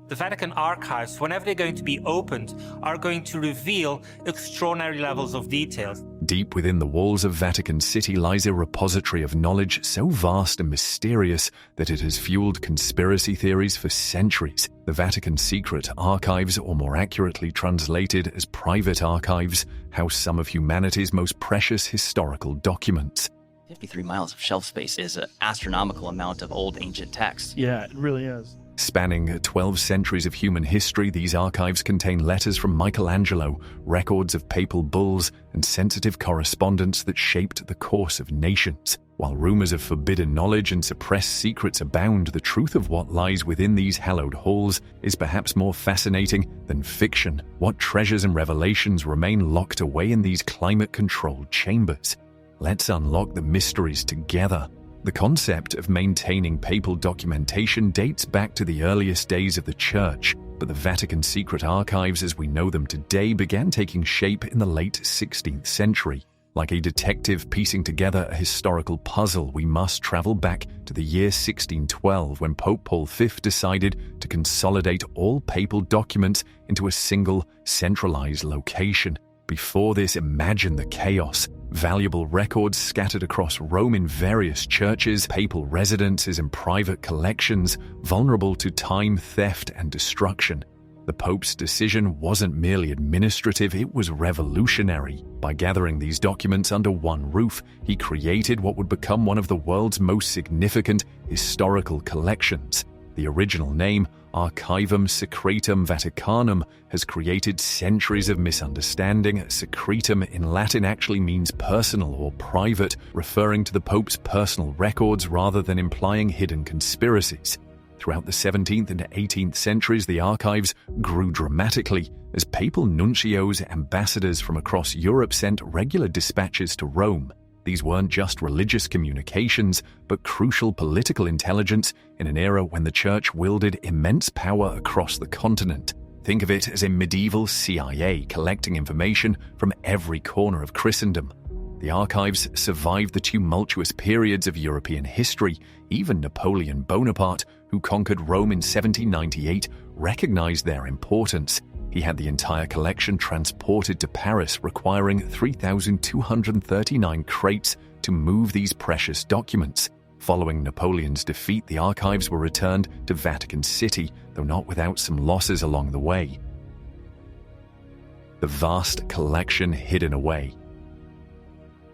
The Vatican archives, whenever they're going to be opened, are going to reveal extraordinary levels of detail. Deep within the walls of Vatican City lies a repository of knowledge so vast and mysterious that it has fueled conspiracy theories for centuries. The Vatican Secret Archives, or more accurately translated as private archives, house some of humanity's most precious historical documents. 53 miles of shelf space is an astronomical amount of old ancient text. Yeah, it really is. Spanning 12 centuries of human history, these archives contain letters from Michelangelo, records of papal bulls, and sensitive correspondence that shaped the course of nations. While rumors of forbidden knowledge and suppressed secrets abound, the truth of what lies within these hallowed halls is perhaps more fascinating than fiction. What treasures and revelations remain locked away in these climate-controlled chambers? Let's unlock the mysteries together. The concept of maintaining papal documentation dates back to the earliest days of the Church, but the Vatican Secret Archives as we know them today began taking shape in the late 16th century. Like a detective piecing together a historical puzzle, we must travel back to the year 1612 when Pope Paul V decided to consolidate all papal documents into a single, centralized location. Before this, imagine the chaos. Valuable records scattered across Rome in various churches, papal residences and private collections, vulnerable to time, theft and destruction. The Pope's decision wasn't merely administrative, it was revolutionary. By gathering these documents under one roof, he created what would become one of the world's most significant historical collections. The original name, Archivum Secretum Vaticanum, has created centuries of misunderstanding. Secretum in Latin actually means personal or private, referring to the Pope's personal records rather than implying hidden conspiracies. Throughout the 17th and 18th centuries, the archives grew dramatically as papal nuncios, ambassadors from across Europe sent regular dispatches to Rome. These weren't just religious communications, but crucial political intelligence in an era when the Church wielded immense power across the continent. Think of it as a medieval CIA collecting information from every corner of Christendom. The archives survived the tumultuous periods of European history. Even Napoleon Bonaparte, who conquered Rome in 1798, recognized their importance. He had the entire collection transported to Paris, requiring 3,239 crates to move these precious documents. Following Napoleon's defeat, the archives were returned to Vatican City, though not without some losses along the way. The vast collection hidden away.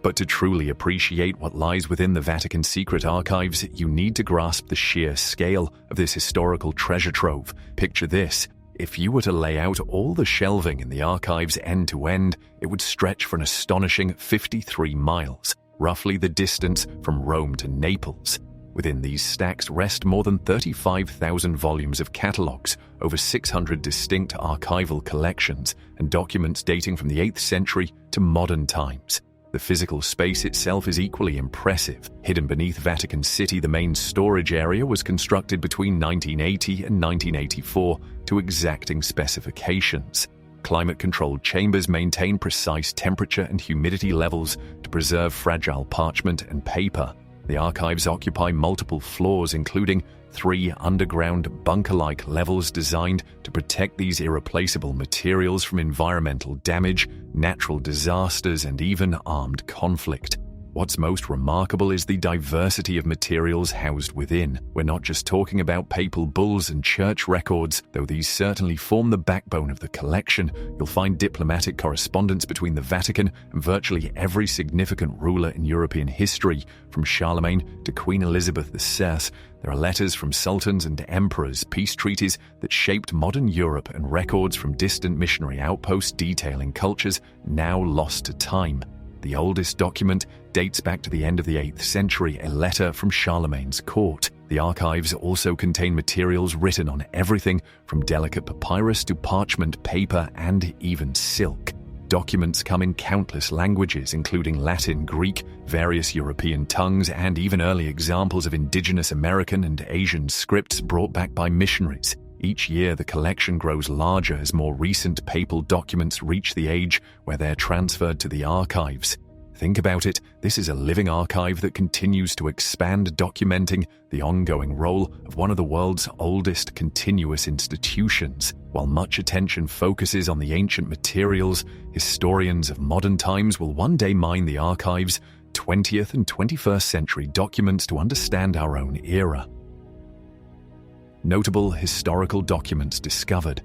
But to truly appreciate what lies within the Vatican Secret Archives, you need to grasp the sheer scale of this historical treasure trove. Picture this. If you were to lay out all the shelving in the archives end to end, it would stretch for an astonishing 53 miles, roughly the distance from Rome to Naples. Within these stacks rest more than 35,000 volumes of catalogues, over 600 distinct archival collections, and documents dating from the 8th century to modern times. The physical space itself is equally impressive. Hidden beneath Vatican City, the main storage area was constructed between 1980 and 1984 to exacting specifications. Climate-controlled chambers maintain precise temperature and humidity levels to preserve fragile parchment and paper. The archives occupy multiple floors, including 3 underground bunker-like levels designed to protect these irreplaceable materials from environmental damage, natural disasters, and even armed conflict. What's most remarkable is the diversity of materials housed within. We're not just talking about papal bulls and church records, though these certainly form the backbone of the collection. You'll find diplomatic correspondence between the Vatican and virtually every significant ruler in European history, from Charlemagne to Queen Elizabeth II. There are letters from sultans and emperors, peace treaties that shaped modern Europe, and records from distant missionary outposts detailing cultures now lost to time. The oldest document dates back to the end of the 8th century, a letter from Charlemagne's court. The archives also contain materials written on everything from delicate papyrus to parchment, paper, and even silk. Documents come in countless languages, including Latin, Greek, various European tongues, and even early examples of indigenous American and Asian scripts brought back by missionaries. Each year, the collection grows larger as more recent papal documents reach the age where they're transferred to the archives. Think about it, this is a living archive that continues to expand, documenting the ongoing role of one of the world's oldest continuous institutions. While much attention focuses on the ancient materials, historians of modern times will one day mine the archive's 20th and 21st century documents to understand our own era. Notable historical documents discovered.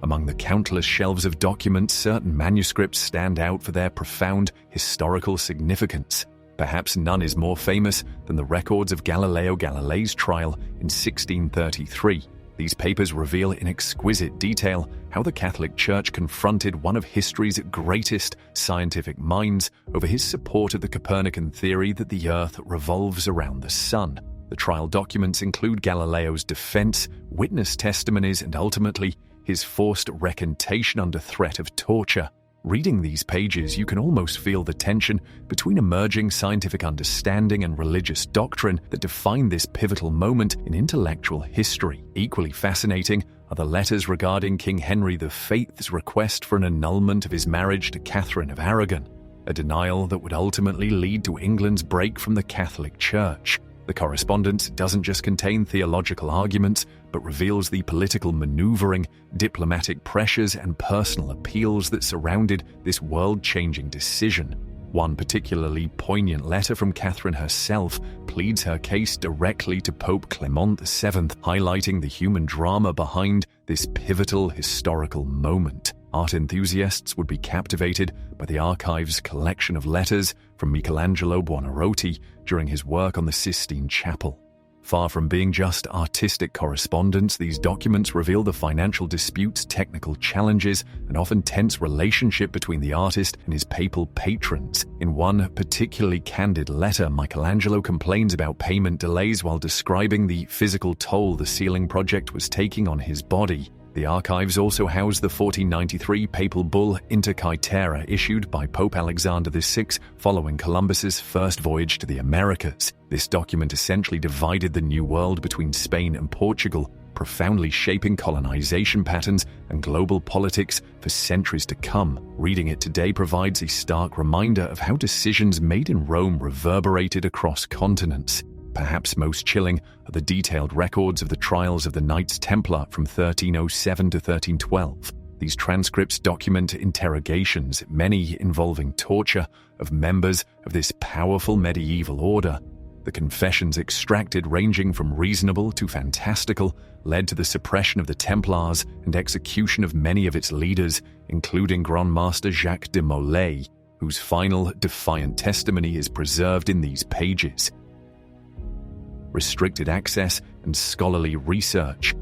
Among the countless shelves of documents, certain manuscripts stand out for their profound historical significance. Perhaps none is more famous than the records of Galileo Galilei's trial in 1633. These papers reveal in exquisite detail how the Catholic Church confronted one of history's greatest scientific minds over his support of the Copernican theory that the Earth revolves around the Sun. The trial documents include Galileo's defense, witness testimonies, and ultimately his forced recantation under threat of torture. Reading these pages, you can almost feel the tension between emerging scientific understanding and religious doctrine that define this pivotal moment in intellectual history. Equally fascinating are the letters regarding King Henry V's request for an annulment of his marriage to Catherine of Aragon, a denial that would ultimately lead to England's break from the Catholic Church. The correspondence doesn't just contain theological arguments, but reveals the political maneuvering, diplomatic pressures, and personal appeals that surrounded this world-changing decision. One particularly poignant letter from Catherine herself pleads her case directly to Pope Clement VII, highlighting the human drama behind this pivotal historical moment. Art enthusiasts would be captivated by the archive's collection of letters from Michelangelo Buonarroti during his work on the Sistine Chapel. Far from being just artistic correspondence, these documents reveal the financial disputes, technical challenges, and often tense relationship between the artist and his papal patrons. In one particularly candid letter, Michelangelo complains about payment delays while describing the physical toll the ceiling project was taking on his body. The archives also house the 1493 papal bull Inter Caetera issued by Pope Alexander VI following Columbus's first voyage to the Americas. This document essentially divided the New World between Spain and Portugal, profoundly shaping colonization patterns and global politics for centuries to come. Reading it today provides a stark reminder of how decisions made in Rome reverberated across continents. Perhaps most chilling are the detailed records of the trials of the Knights Templar from 1307 to 1312. These transcripts document interrogations, many involving torture, of members of this powerful medieval order. The confessions extracted, ranging from reasonable to fantastical, led to the suppression of the Templars and execution of many of its leaders, including Grand Master Jacques de Molay, whose final defiant testimony is preserved in these pages. Restricted access and scholarly research.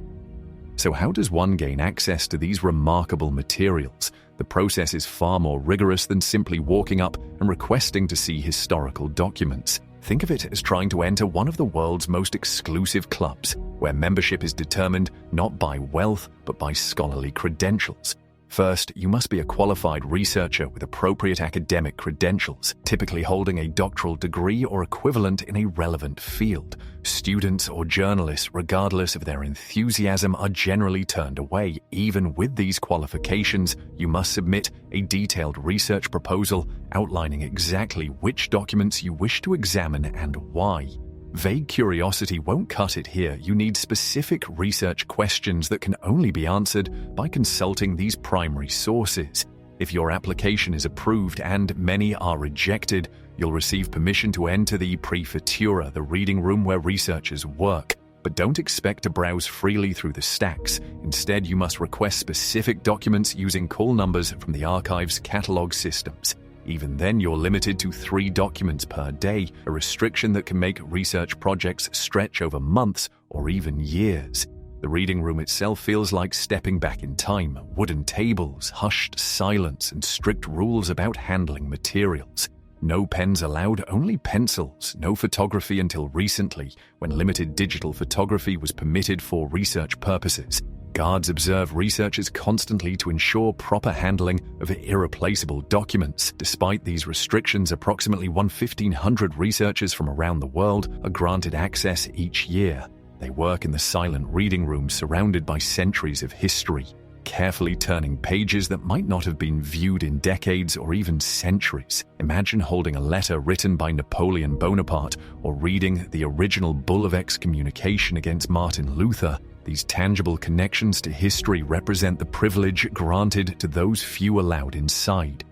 So how does one gain access to these remarkable materials? The process is far more rigorous than simply walking up and requesting to see historical documents. Think of it as trying to enter one of the world's most exclusive clubs, where membership is determined not by wealth but by scholarly credentials. First, you must be a qualified researcher with appropriate academic credentials, typically holding a doctoral degree or equivalent in a relevant field. Students or journalists, regardless of their enthusiasm, are generally turned away. Even with these qualifications, you must submit a detailed research proposal outlining exactly which documents you wish to examine and why. Vague curiosity won't cut it here. You need specific research questions that can only be answered by consulting these primary sources. If your application is approved and many are rejected, you'll receive permission to enter the prefettura, the reading room where researchers work. But don't expect to browse freely through the stacks. Instead, you must request specific documents using call numbers from the archive's catalog systems. Even then, you're limited to 3 documents per day, a restriction that can make research projects stretch over months or even years. The reading room itself feels like stepping back in time. Wooden tables, hushed silence, and strict rules about handling materials. No pens allowed, only pencils. No photography until recently, when limited digital photography was permitted for research purposes. Guards observe researchers constantly to ensure proper handling of irreplaceable documents. Despite these restrictions, approximately 1,500 researchers from around the world are granted access each year. They work in the silent reading room surrounded by centuries of history. carefully turning pages that might not have been viewed in decades or even centuries. Imagine holding a letter written by Napoleon Bonaparte or reading the original bull of excommunication against Martin Luther. These tangible connections to history represent the privilege granted to those few allowed inside.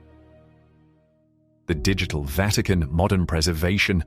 The digital Vatican, modern preservation.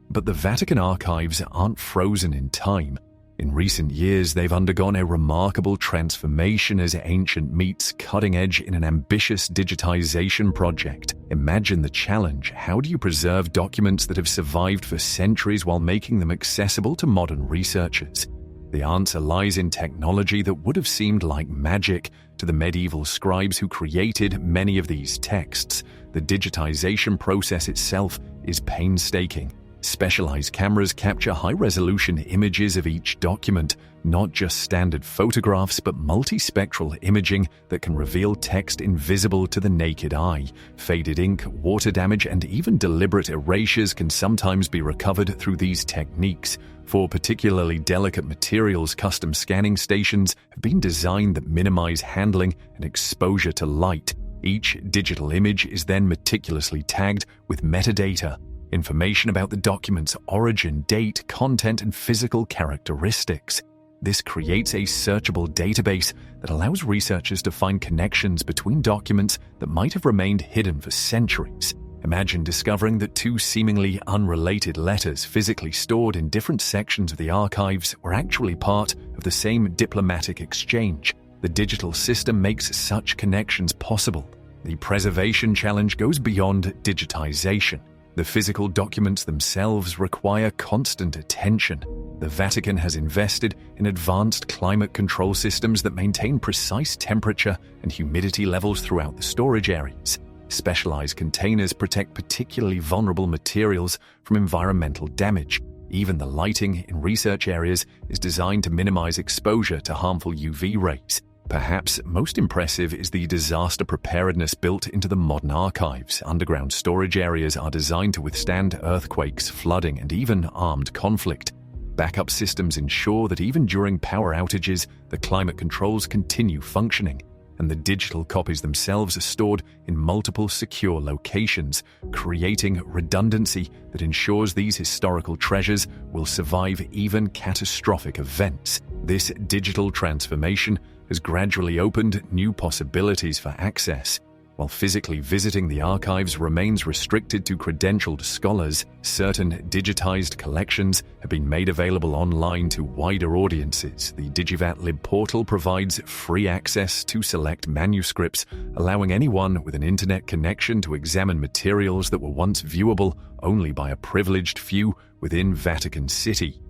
But the Vatican archives aren't frozen in time. In recent years, they've undergone a remarkable transformation as ancient meets cutting edge in an ambitious digitization project. Imagine the challenge. How do you preserve documents that have survived for centuries while making them accessible to modern researchers? The answer lies in technology that would have seemed like magic to the medieval scribes who created many of these texts. The digitization process itself is painstaking. Specialized cameras capture high-resolution images of each document, not just standard photographs but multispectral imaging that can reveal text invisible to the naked eye. Faded ink, water damage, and even deliberate erasures can sometimes be recovered through these techniques. For particularly delicate materials, custom scanning stations have been designed that minimize handling and exposure to light. Each digital image is then meticulously tagged with metadata, information about the document's origin, date, content, and physical characteristics. This creates a searchable database that allows researchers to find connections between documents that might have remained hidden for centuries. Imagine discovering that two seemingly unrelated letters physically stored in different sections of the archives were actually part of the same diplomatic exchange. The digital system makes such connections possible. The preservation challenge goes beyond digitization. The physical documents themselves require constant attention. The Vatican has invested in advanced climate control systems that maintain precise temperature and humidity levels throughout the storage areas. Specialized containers protect particularly vulnerable materials from environmental damage. Even the lighting in research areas is designed to minimize exposure to harmful UV rays. Perhaps most impressive is the disaster preparedness built into the modern archives. Underground storage areas are designed to withstand earthquakes, flooding, and even armed conflict. Backup systems ensure that even during power outages, the climate controls continue functioning, and the digital copies themselves are stored in multiple secure locations, creating redundancy that ensures these historical treasures will survive even catastrophic events. This digital transformation has gradually opened new possibilities for access. While physically visiting the archives remains restricted to credentialed scholars, certain digitized collections have been made available online to wider audiences. The DigiVat portal provides free access to select manuscripts, allowing anyone with an internet connection to examine materials that were once viewable only by a privileged few within Vatican City.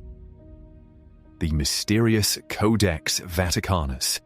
The mysterious Codex Vaticanus.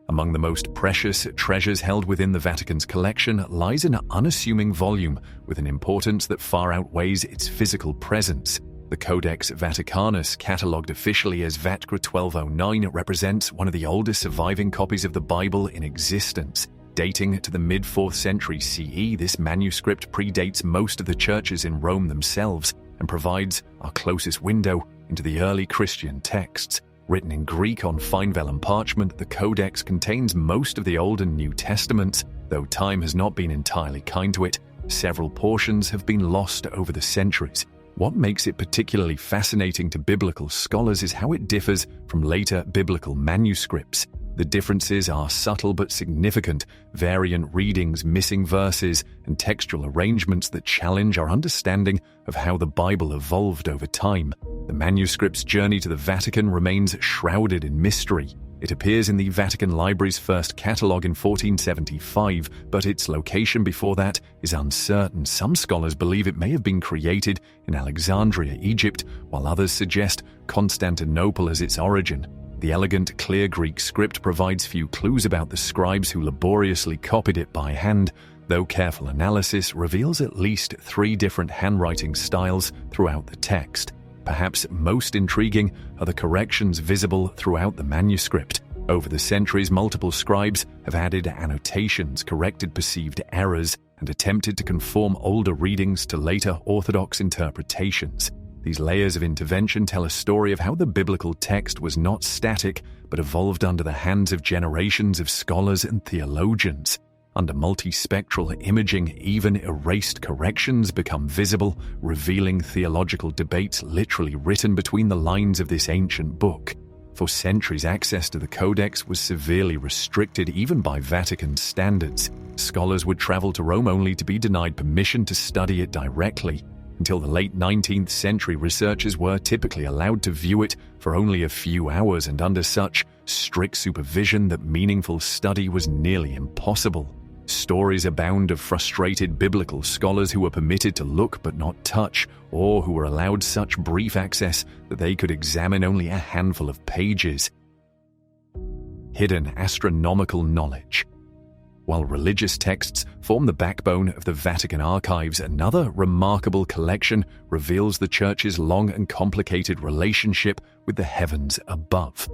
Among the most precious treasures held within the Vatican's collection lies an unassuming volume with an importance that far outweighs its physical presence. The Codex Vaticanus, catalogued officially as Vatican 1209, represents one of the oldest surviving copies of the Bible in existence. Dating to the mid-4th century CE, this manuscript predates most of the churches in Rome themselves and provides our closest window into the early Christian texts. Written in Greek on fine vellum parchment, the Codex contains most of the Old and New Testaments. Though time has not been entirely kind to it, several portions have been lost over the centuries. What makes it particularly fascinating to biblical scholars is how it differs from later biblical manuscripts. The differences are subtle but significant: variant readings, missing verses, and textual arrangements that challenge our understanding of how the Bible evolved over time. The manuscript's journey to the Vatican remains shrouded in mystery. It appears in the Vatican Library's first catalogue in 1475, but its location before that is uncertain. Some scholars believe it may have been created in Alexandria, Egypt, while others suggest Constantinople as its origin. The elegant, clear Greek script provides few clues about the scribes who laboriously copied it by hand, though careful analysis reveals at least 3 different handwriting styles throughout the text. Perhaps most intriguing are the corrections visible throughout the manuscript. Over the centuries, multiple scribes have added annotations, corrected perceived errors, and attempted to conform older readings to later Orthodox interpretations. These layers of intervention tell a story of how the biblical text was not static, but evolved under the hands of generations of scholars and theologians. Under multispectral imaging, even erased corrections become visible, revealing theological debates literally written between the lines of this ancient book. For centuries, access to the Codex was severely restricted even by Vatican standards. Scholars would travel to Rome only to be denied permission to study it directly. Until the late 19th century, researchers were typically allowed to view it for only a few hours and under such strict supervision that meaningful study was nearly impossible. Stories abound of frustrated biblical scholars who were permitted to look but not touch, or who were allowed such brief access that they could examine only a handful of pages. Hidden astronomical knowledge. While religious texts form the backbone of the Vatican archives, another remarkable collection reveals the Church's long and complicated relationship with the heavens above.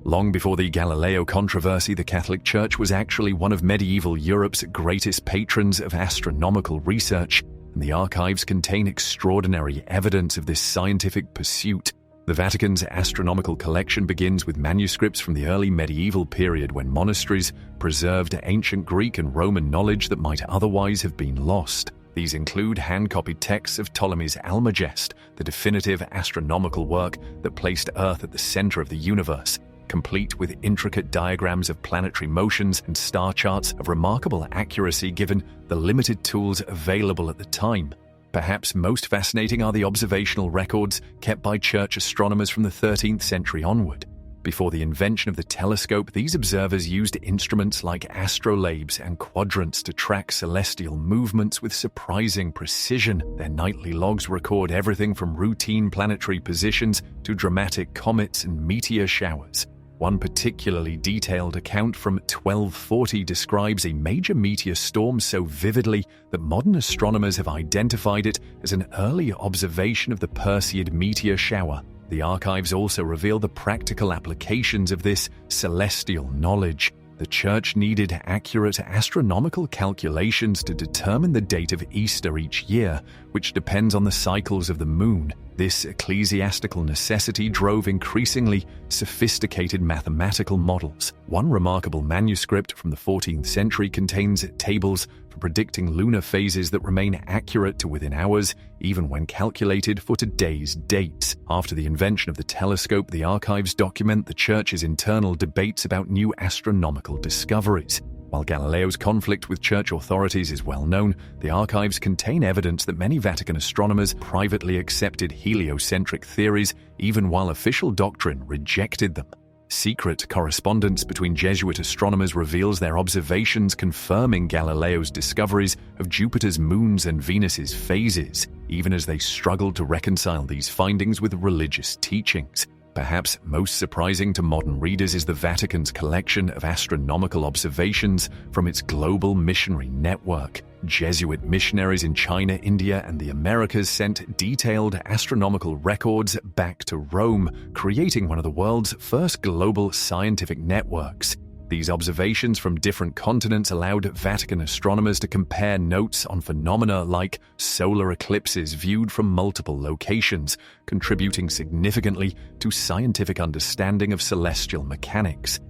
Long before the Galileo controversy, the Catholic Church was actually one of medieval Europe's greatest patrons of astronomical research, and the archives contain extraordinary evidence of this scientific pursuit. The Vatican's astronomical collection begins with manuscripts from the early medieval period when monasteries preserved ancient Greek and Roman knowledge that might otherwise have been lost. These include hand-copied texts of Ptolemy's Almagest, the definitive astronomical work that placed Earth at the center of the universe, complete with intricate diagrams of planetary motions and star charts of remarkable accuracy given the limited tools available at the time. Perhaps most fascinating are the observational records kept by church astronomers from the 13th century onward. Before the invention of the telescope, these observers used instruments like astrolabes and quadrants to track celestial movements with surprising precision. Their nightly logs record everything from routine planetary positions to dramatic comets and meteor showers. One particularly detailed account from 1240 describes a major meteor storm so vividly that modern astronomers have identified it as an early observation of the Perseid meteor shower. The archives also reveal the practical applications of this celestial knowledge. The Church needed accurate astronomical calculations to determine the date of Easter each year, which depends on the cycles of the moon. This ecclesiastical necessity drove increasingly sophisticated mathematical models. One remarkable manuscript from the 14th century contains tables for predicting lunar phases that remain accurate to within hours, even when calculated for today's dates. After the invention of the telescope, the archives document the Church's internal debates about new astronomical discoveries. While Galileo's conflict with church authorities is well known, the archives contain evidence that many Vatican astronomers privately accepted heliocentric theories, even while official doctrine rejected them. Secret correspondence between Jesuit astronomers reveals their observations confirming Galileo's discoveries of Jupiter's moons and Venus's phases, even as they struggled to reconcile these findings with religious teachings. Perhaps most surprising to modern readers is the Vatican's collection of astronomical observations from its global missionary network. Jesuit missionaries in China, India, and the Americas sent detailed astronomical records back to Rome, creating one of the world's first global scientific networks. These observations from different continents allowed Vatican astronomers to compare notes on phenomena like solar eclipses viewed from multiple locations, contributing significantly to scientific understanding of celestial mechanics.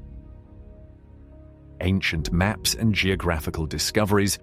Ancient maps and geographical discoveries.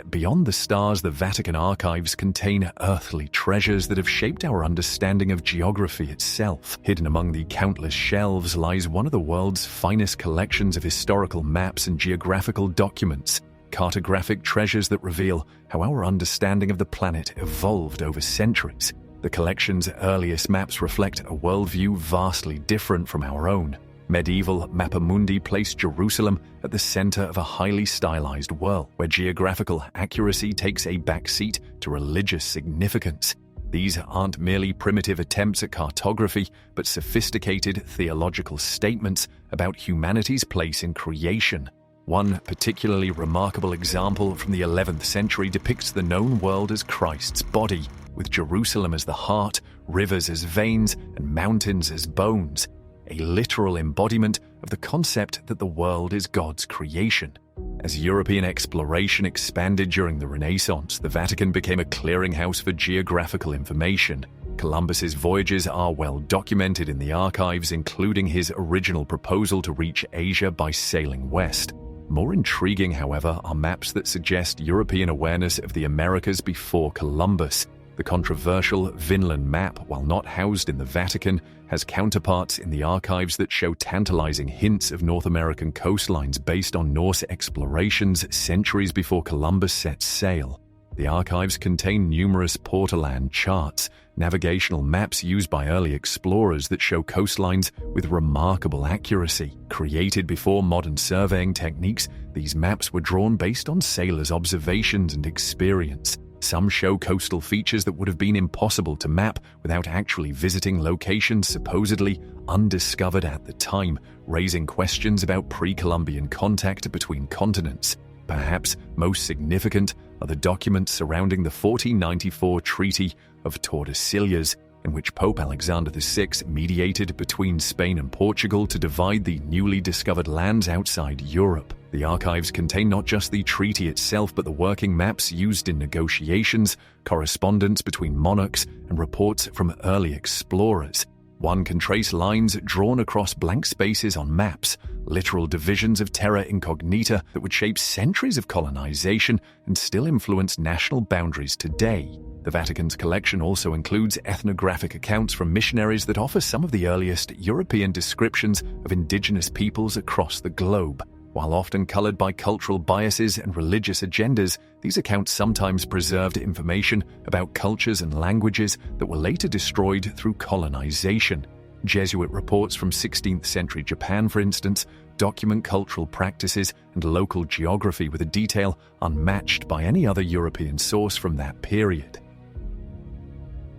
Beyond the stars, the Vatican archives contain earthly treasures that have shaped our understanding of geography itself. Hidden among the countless shelves lies one of the world's finest collections of historical maps and geographical documents, cartographic treasures that reveal how our understanding of the planet evolved over centuries. The collection's earliest maps reflect a worldview vastly different from our own. Medieval mappamundi placed Jerusalem at the center of a highly stylized world, where geographical accuracy takes a backseat to religious significance. These aren't merely primitive attempts at cartography, but sophisticated theological statements about humanity's place in creation. One particularly remarkable example from the 11th century depicts the known world as Christ's body, with Jerusalem as the heart, rivers as veins, and mountains as bones. A literal embodiment of the concept that the world is God's creation. As European exploration expanded during the Renaissance, the Vatican became a clearinghouse for geographical information. Columbus's voyages are well documented in the archives, including his original proposal to reach Asia by sailing west. More intriguing, however, are maps that suggest European awareness of the Americas before Columbus. The controversial Vinland map, while not housed in the Vatican, has counterparts in the archives that show tantalizing hints of North American coastlines based on Norse explorations centuries before Columbus set sail. The archives contain numerous Portoland charts, navigational maps used by early explorers that show coastlines with remarkable accuracy. Created before modern surveying techniques, these maps were drawn based on sailors' observations and experience. Some show coastal features that would have been impossible to map without actually visiting locations supposedly undiscovered at the time, raising questions about pre-Columbian contact between continents. Perhaps most significant are the documents surrounding the 1494 Treaty of Tordesillas, in which Pope Alexander VI mediated between Spain and Portugal to divide the newly discovered lands outside Europe. The archives contain not just the treaty itself, but the working maps used in negotiations, correspondence between monarchs, and reports from early explorers. One can trace lines drawn across blank spaces on maps, literal divisions of terra incognita that would shape centuries of colonization and still influence national boundaries today. The Vatican's collection also includes ethnographic accounts from missionaries that offer some of the earliest European descriptions of indigenous peoples across the globe. While often colored by cultural biases and religious agendas, these accounts sometimes preserved information about cultures and languages that were later destroyed through colonization. Jesuit reports from 16th century Japan, for instance, document cultural practices and local geography with a detail unmatched by any other European source from that period.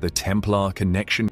The Templar connection.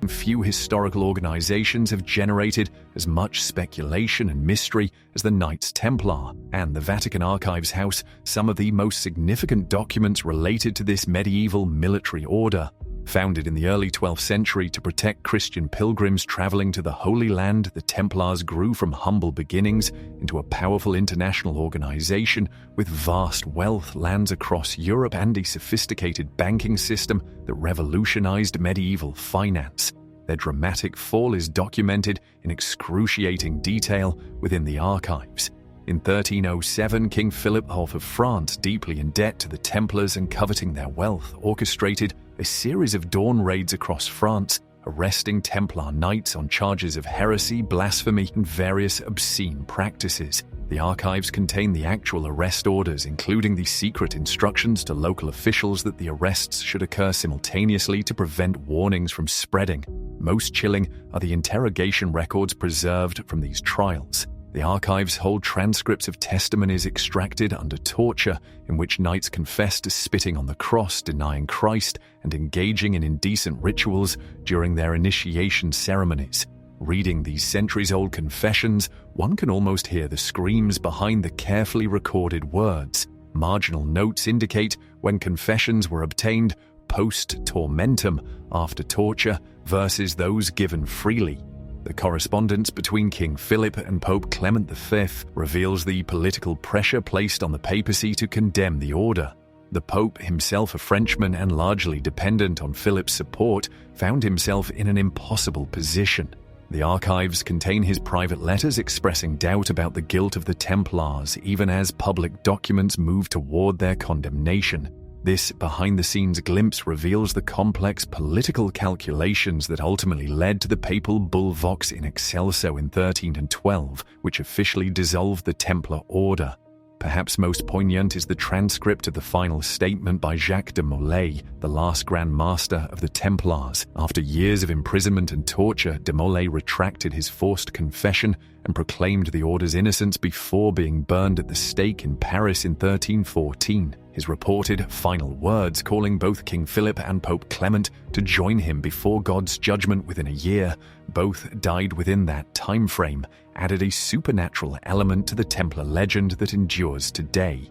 Few historical organizations have generated as much speculation and mystery as the Knights Templar, and the Vatican Archives house some of the most significant documents related to this medieval military order. Founded in the early 12th century to protect Christian pilgrims traveling to the Holy Land, the Templars grew from humble beginnings into a powerful international organization with vast wealth, lands across Europe, and a sophisticated banking system that revolutionized medieval finance. Their dramatic fall is documented in excruciating detail within the archives. In 1307, King Philip of France, deeply in debt to the Templars and coveting their wealth, orchestrated a series of dawn raids across France, arresting Templar knights on charges of heresy, blasphemy, and various obscene practices. The archives contain the actual arrest orders, including the secret instructions to local officials that the arrests should occur simultaneously to prevent warnings from spreading. Most chilling are the interrogation records preserved from these trials. The archives hold transcripts of testimonies extracted under torture in which knights confessed to spitting on the cross, denying Christ, and engaging in indecent rituals during their initiation ceremonies. Reading these centuries-old confessions, one can almost hear the screams behind the carefully recorded words. Marginal notes indicate when confessions were obtained post-tormentum, after torture, versus those given freely. The correspondence between King Philip and Pope Clement V reveals the political pressure placed on the papacy to condemn the order. The Pope, himself a Frenchman and largely dependent on Philip's support, found himself in an impossible position. The archives contain his private letters expressing doubt about the guilt of the Templars, even as public documents move toward their condemnation. This behind-the-scenes glimpse reveals the complex political calculations that ultimately led to the papal bull Vox in Excelso in 1312, which officially dissolved the Templar order. Perhaps most poignant is the transcript of the final statement by Jacques de Molay, the last Grand Master of the Templars. After years of imprisonment and torture, de Molay retracted his forced confession and proclaimed the order's innocence before being burned at the stake in Paris in 1314. His reported final words, calling both King Philip and Pope Clement to join him before God's judgment within a year, both died within that time frame, added a supernatural element to the Templar legend that endures today.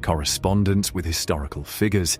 Correspondence with historical figures.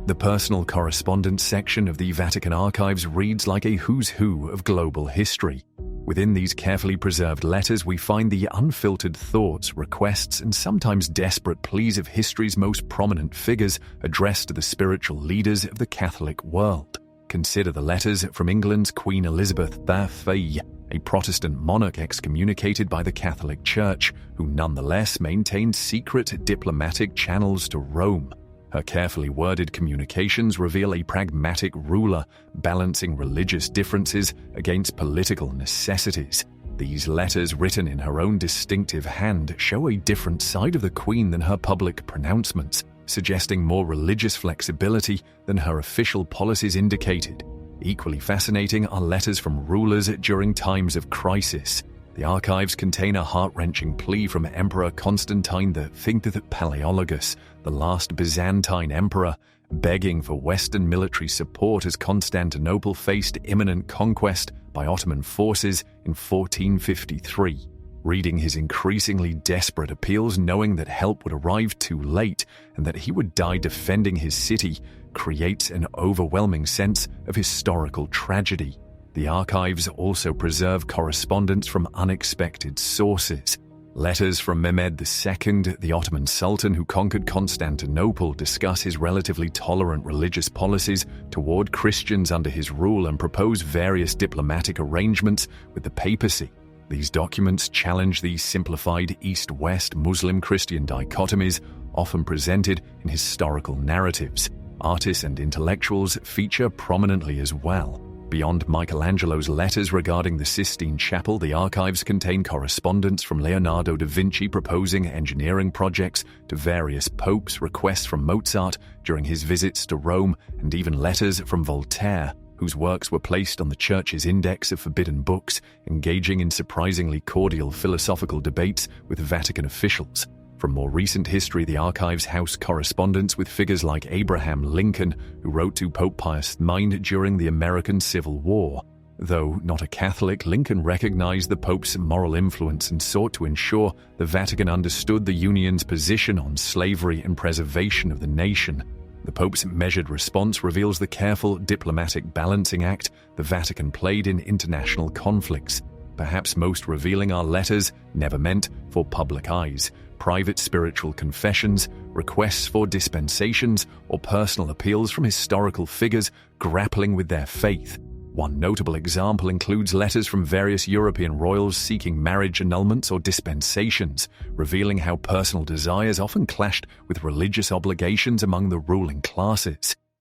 The personal correspondence section of the Vatican archives reads like a who's who of global history. Within these carefully preserved letters, we find the unfiltered thoughts, requests, and sometimes desperate pleas of history's most prominent figures addressed to the spiritual leaders of the Catholic world. Consider the letters from England's Queen Elizabeth II, a Protestant monarch excommunicated by the Catholic Church, who nonetheless maintained secret diplomatic channels to Rome. Her carefully worded communications reveal a pragmatic ruler balancing religious differences against political necessities. These letters, written in her own distinctive hand, show a different side of the Queen than her public pronouncements, suggesting more religious flexibility than her official policies indicated. Equally fascinating are letters from rulers during times of crisis. The archives contain a heart-wrenching plea from Emperor Constantine V Palaeologus, the last Byzantine emperor, begging for Western military support as Constantinople faced imminent conquest by Ottoman forces in 1453. Reading his increasingly desperate appeals, knowing that help would arrive too late and that he would die defending his city, creates an overwhelming sense of historical tragedy. The archives also preserve correspondence from unexpected sources. Letters from Mehmed II, the Ottoman Sultan who conquered Constantinople, discuss his relatively tolerant religious policies toward Christians under his rule and propose various diplomatic arrangements with the papacy. These documents challenge the simplified East-West Muslim-Christian dichotomies often presented in historical narratives. Artists and intellectuals feature prominently as well. Beyond Michelangelo's letters regarding the Sistine Chapel, the archives contain correspondence from Leonardo da Vinci proposing engineering projects to various popes, requests from Mozart during his visits to Rome, and even letters from Voltaire, whose works were placed on the Church's Index of Forbidden Books, engaging in surprisingly cordial philosophical debates with Vatican officials. From more recent history, the archives house correspondence with figures like Abraham Lincoln, who wrote to Pope Pius IX during the American Civil War. Though not a Catholic, Lincoln recognized the Pope's moral influence and sought to ensure the Vatican understood the Union's position on slavery and preservation of the nation. The Pope's measured response reveals the careful diplomatic balancing act the Vatican played in international conflicts. Perhaps most revealing are letters never meant for public eyes, private spiritual confessions, requests for dispensations, or personal appeals from historical figures grappling with their faith. One notable example includes letters from various European royals seeking marriage annulments or dispensations, revealing how personal desires often clashed with religious obligations among the ruling classes.